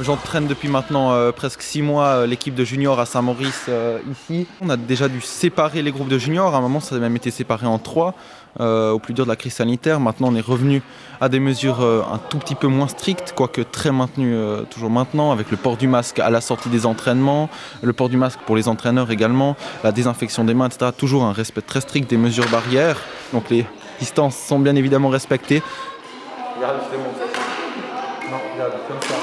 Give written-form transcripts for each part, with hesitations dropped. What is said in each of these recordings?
J'entraîne depuis maintenant presque 6 mois l'équipe de juniors à Saint-Maurice ici. On a déjà dû séparer les groupes de juniors. À un moment, ça a même été séparé en 3 au plus dur de la crise sanitaire. Maintenant, on est revenu à des mesures un tout petit peu moins strictes, quoique très maintenues toujours maintenant, avec le port du masque à la sortie des entraînements, le port du masque pour les entraîneurs également, la désinfection des mains, etc. Toujours un respect très strict des mesures barrières. Donc les distances sont bien évidemment respectées. Regarde, je te montre. Non, regarde, comme ça.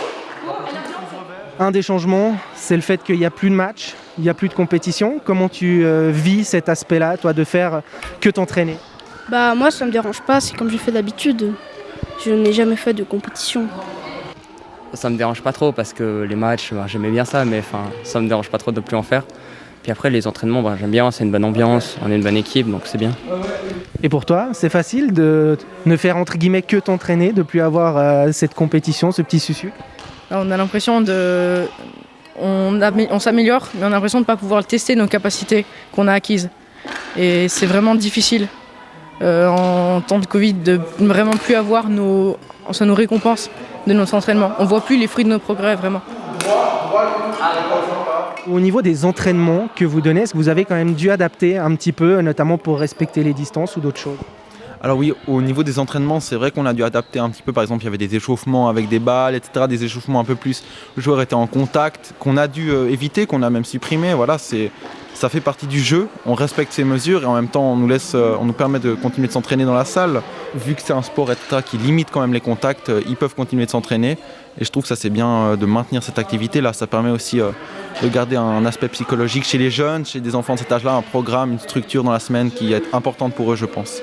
Un des changements, c'est le fait qu'il n'y a plus de match, il n'y a plus de compétition. Comment tu vis cet aspect-là, toi, de faire que t'entraîner ? Bah moi ça me dérange pas, c'est comme j'ai fait d'habitude. Je n'ai jamais fait de compétition. Ça me dérange pas trop parce que les matchs, j'aimais bien ça, mais ça me dérange pas trop de plus en faire. Puis après les entraînements, j'aime bien, c'est une bonne ambiance, on est une bonne équipe, donc c'est bien. Et pour toi, c'est facile de ne faire entre guillemets que t'entraîner, de plus avoir cette compétition, ce petit succiu ? On a l'impression on s'améliore, mais on a l'impression de ne pas pouvoir tester nos capacités qu'on a acquises. Et c'est vraiment difficile en temps de Covid de vraiment plus avoir nos récompenses de notre entraînement. On ne voit plus les fruits de nos progrès vraiment. Au niveau des entraînements que vous donnez, est-ce que vous avez quand même dû adapter un petit peu, notamment pour respecter les distances ou d'autres choses ? Alors oui, au niveau des entraînements, c'est vrai qu'on a dû adapter un petit peu. Par exemple, il y avait des échauffements avec des balles, etc. Des échauffements un peu plus, le joueur était en contact, qu'on a dû éviter, qu'on a même supprimé. Voilà, ça fait partie du jeu. On respecte ces mesures et en même temps, on nous permet de continuer de s'entraîner dans la salle. Vu que c'est un sport, etc., qui limite quand même les contacts, ils peuvent continuer de s'entraîner. Et je trouve que ça c'est bien de maintenir cette activité-là. Ça permet aussi de garder un aspect psychologique chez les jeunes, chez des enfants de cet âge-là, un programme, une structure dans la semaine qui est importante pour eux, je pense.